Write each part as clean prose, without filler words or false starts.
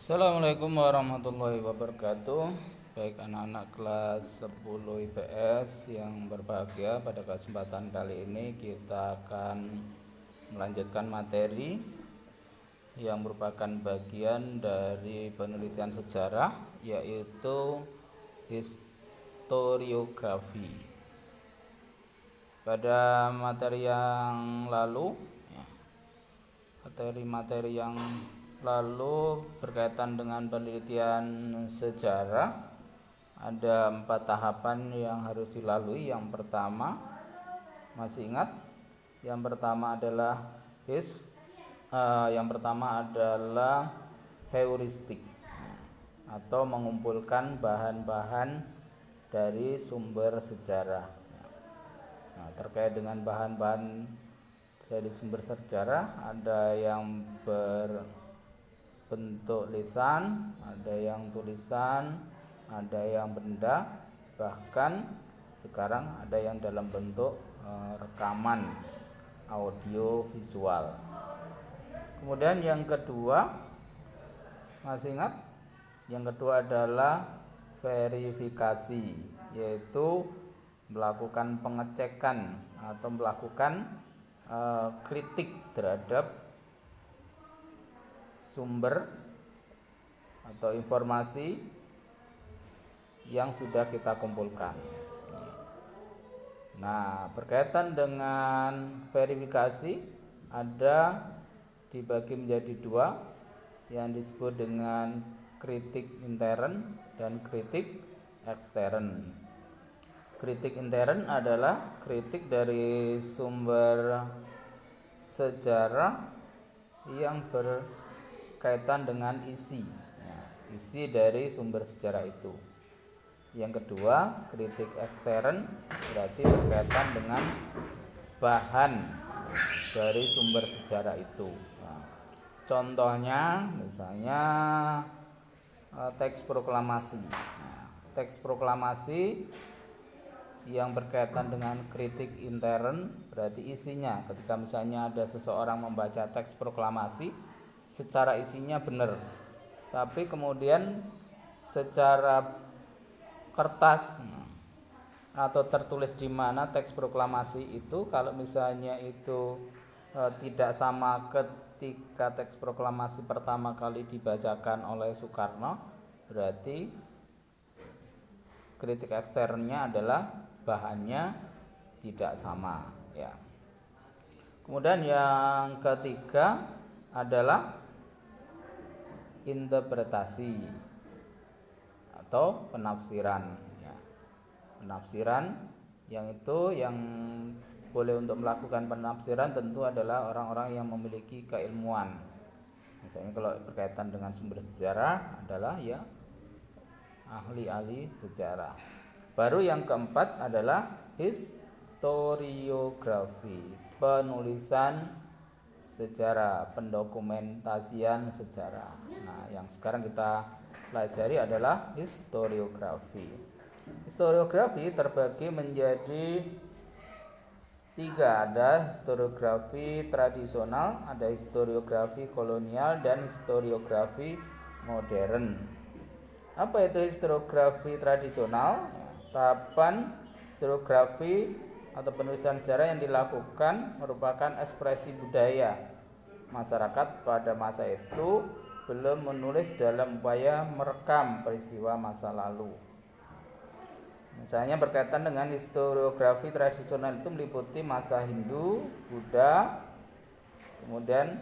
Assalamualaikum warahmatullahi wabarakatuh. Baik anak-anak kelas 10 IPS yang berbahagia, pada kesempatan kali ini kita akan melanjutkan materi yang merupakan bagian dari penelitian sejarah, yaitu historiografi. Pada materi yang lalu, materi yang lalu berkaitan dengan penelitian sejarah, ada 4 tahapan yang harus dilalui. Yang pertama, masih ingat? Yang pertama adalah heuristik atau mengumpulkan bahan-bahan dari sumber sejarah. Nah, terkait dengan bahan-bahan dari sumber sejarah, ada yang berbentuk lisan, ada yang tulisan, ada yang benda, bahkan sekarang ada yang dalam bentuk rekaman audio visual. Kemudian yang kedua, masih ingat? Yang kedua adalah verifikasi, yaitu melakukan pengecekan atau melakukan kritik terhadap sumber atau informasi yang sudah kita kumpulkan. Nah, berkaitan dengan verifikasi ada dibagi menjadi 2 yang disebut dengan kritik intern dan kritik ekstern. Kritik intern adalah kritik dari sumber sejarah yang berkaitan dengan isi dari sumber sejarah itu. Yang kedua, kritik ekstern berarti berkaitan dengan bahan dari sumber sejarah itu. Contohnya misalnya teks proklamasi. Teks proklamasi yang berkaitan dengan kritik intern berarti isinya, ketika misalnya ada seseorang membaca teks proklamasi, secara isinya benar, tapi kemudian secara kertas atau tertulis di mana teks proklamasi itu, kalau misalnya itu tidak sama ketika teks proklamasi pertama kali dibacakan oleh Soekarno, berarti kritik eksternnya adalah bahannya tidak sama, ya. Kemudian yang ketiga adalah interpretasi atau penafsiran, ya. Penafsiran yang boleh untuk melakukan penafsiran tentu adalah orang-orang yang memiliki keilmuan. Misalnya kalau berkaitan dengan sumber sejarah adalah ya ahli-ahli sejarah. Baru yang keempat adalah historiografi, penulisan sejarah, pendokumentasian sejarah. Nah, yang sekarang kita pelajari adalah historiografi. Historiografi terbagi menjadi 3, ada historiografi tradisional, ada historiografi kolonial, dan historiografi modern. Apa itu historiografi tradisional? Tahapan historiografi atau penulisan sejarah yang dilakukan merupakan ekspresi budaya masyarakat pada masa itu belum menulis dalam upaya merekam peristiwa masa lalu. Misalnya berkaitan dengan historiografi tradisional itu meliputi masa Hindu, Buddha, kemudian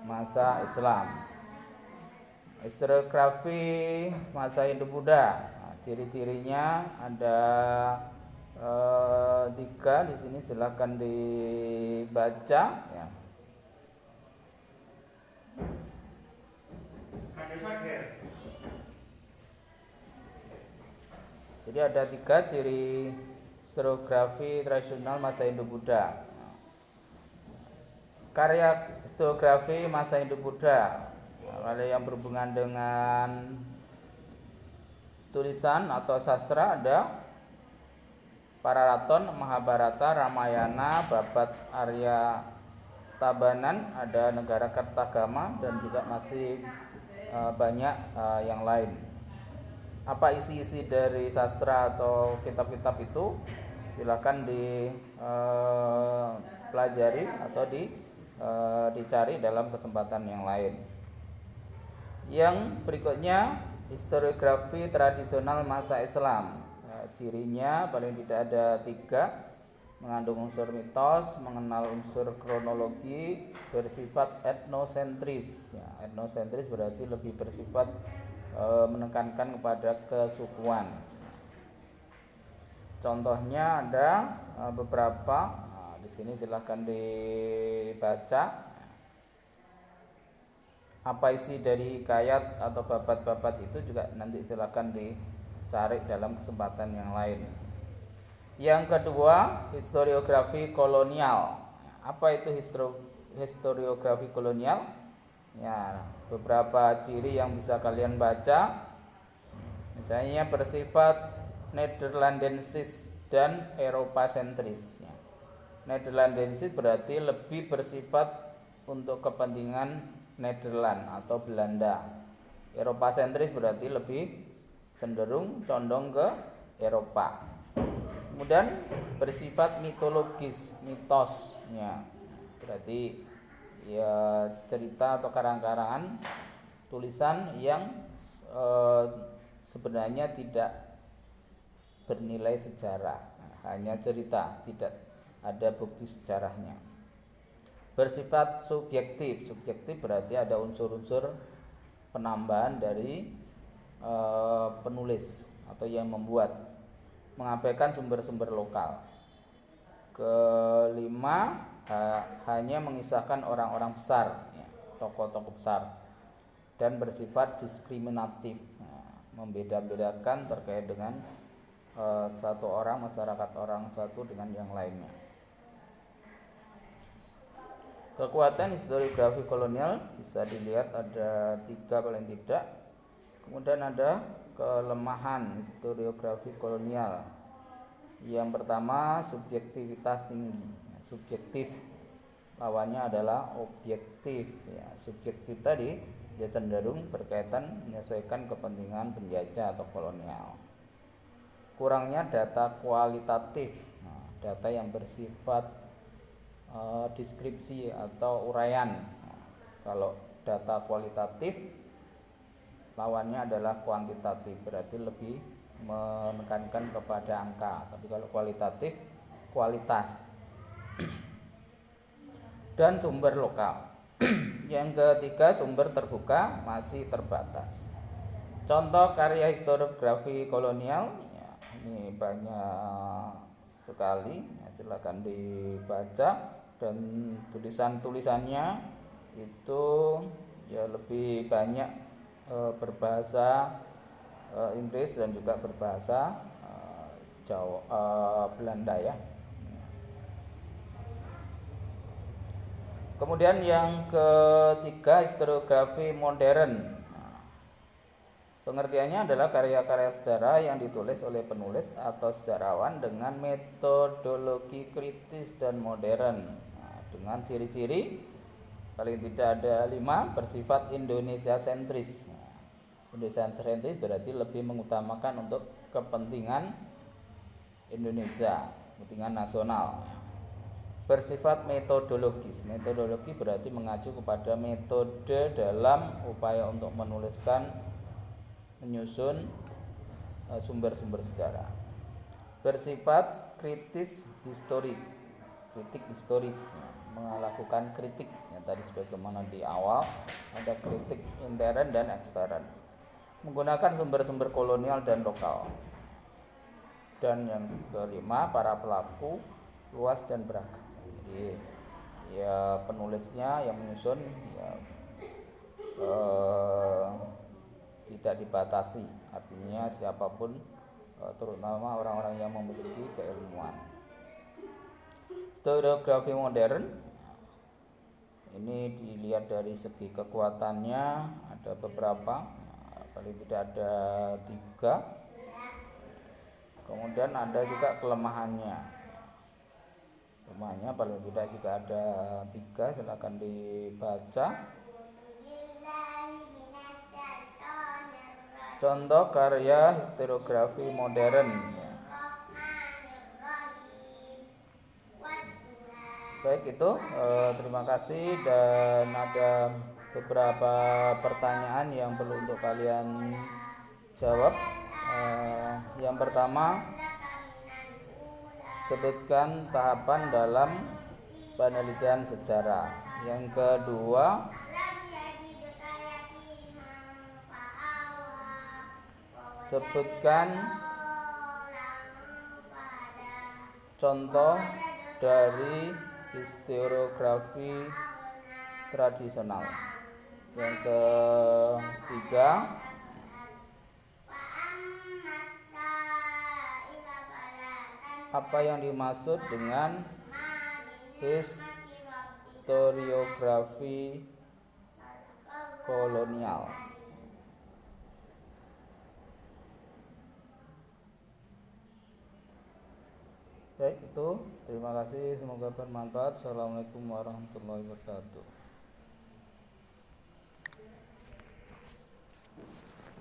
masa Islam. Historiografi masa Hindu-Buddha, ciri-cirinya ada 3 di sini, silakan dibaca, ya. Jadi ada 3 ciri historiografi tradisional masa Hindu-Buddha. Karya historiografi masa Hindu-Buddha, ada yang berhubungan dengan tulisan atau sastra, ada Pararaton, Mahabharata, Ramayana, Babat, Arya Tabanan, ada Negara Kertagama, dan juga masih banyak yang lain. Apa isi-isi dari sastra atau kitab-kitab itu? Silakan dipelajari atau dicari dalam kesempatan yang lain. Yang berikutnya, historiografi tradisional masa Islam. Cirinya paling tidak ada 3: mengandung unsur mitos, mengenal unsur kronologi, bersifat etnosentris. Etnosentris berarti lebih bersifat menekankan kepada kesukuan. Contohnya ada beberapa. Di sini silahkan dibaca. Apa isi dari hikayat atau babat-babat itu juga nanti silahkan dicari dalam kesempatan yang lain. Yang kedua, historiografi kolonial. Apa itu historiografi kolonial? Ya, beberapa ciri yang bisa kalian baca. Misalnya bersifat Nederlandensis dan Eropa sentris. Nederlandensis berarti lebih bersifat untuk kepentingan Nederland atau Belanda. Eropa sentris berarti lebih cenderung condong ke Eropa. Kemudian bersifat mitologis, mitosnya. Berarti ya cerita atau karang-karangan tulisan yang sebenarnya tidak bernilai sejarah, hanya cerita, tidak ada bukti sejarahnya. Bersifat subjektif, subjektif berarti ada unsur-unsur penambahan dari penulis atau yang membuat, mengabaikan sumber-sumber lokal. Kelima, hanya mengisahkan orang-orang besar, ya, tokoh-tokoh besar, dan bersifat diskriminatif, membeda-bedakan terkait dengan satu orang, masyarakat orang satu dengan yang lainnya. Kekuatan historiografi kolonial bisa dilihat ada 3 paling tidak. Kemudian ada kelemahan historiografi kolonial. Yang pertama, subjektivitas tinggi. Subjektif, lawannya adalah objektif. Ya, subjektif tadi dia cenderung berkaitan menyesuaikan kepentingan penjajah atau kolonial. Kurangnya data kualitatif, data yang bersifat deskripsi atau uraian. Kalau data kualitatif, lawannya adalah kuantitatif, berarti lebih menekankan kepada angka. Tapi kalau kualitatif, kualitas. Dan sumber lokal. Yang ketiga, sumber terbuka masih terbatas. Contoh karya historiografi kolonial, ya, ini banyak sekali, ya, silakan dibaca. Dan tulisan-tulisannya itu ya lebih banyak berbahasa Inggris dan juga berbahasa Belanda, ya. Kemudian yang ketiga, historiografi modern. Pengertiannya adalah karya-karya sejarah yang ditulis oleh penulis atau sejarawan dengan metodologi kritis dan modern, dengan ciri-ciri paling tidak ada 5: bersifat Indonesia sentris. Indonesia sentris berarti lebih mengutamakan untuk kepentingan Indonesia, kepentingan nasional. Bersifat metodologis. Metodologi berarti mengacu kepada metode dalam upaya untuk menyusun sumber-sumber sejarah. Bersifat kritis historik. Kritik historis, melakukan kritik, ya, tadi sebagaimana di awal ada kritik intern dan ekstern. Menggunakan sumber-sumber kolonial dan lokal. Dan yang kelima, para pelaku luas dan beragam. Jadi ya penulisnya yang menyusun ya tidak dibatasi, artinya siapapun, terutama orang-orang yang memiliki keilmuan. Historiografi modern ini dilihat dari segi kekuatannya ada beberapa, paling tidak ada 3. Kemudian ada juga kelemahannya. Kelemahannya paling tidak juga ada 3, silakan dibaca. Contoh karya historiografi modern. Baik itu, terima kasih, dan ada beberapa pertanyaan yang perlu untuk kalian jawab. Yang pertama, sebutkan tahapan dalam penelitian sejarah. Yang kedua, sebutkan contoh dari historiografi tradisional. Yang ketiga, apa yang dimaksud dengan historiografi kolonial? Baik itu, terima kasih, semoga bermanfaat. Assalamualaikum warahmatullahi wabarakatuh.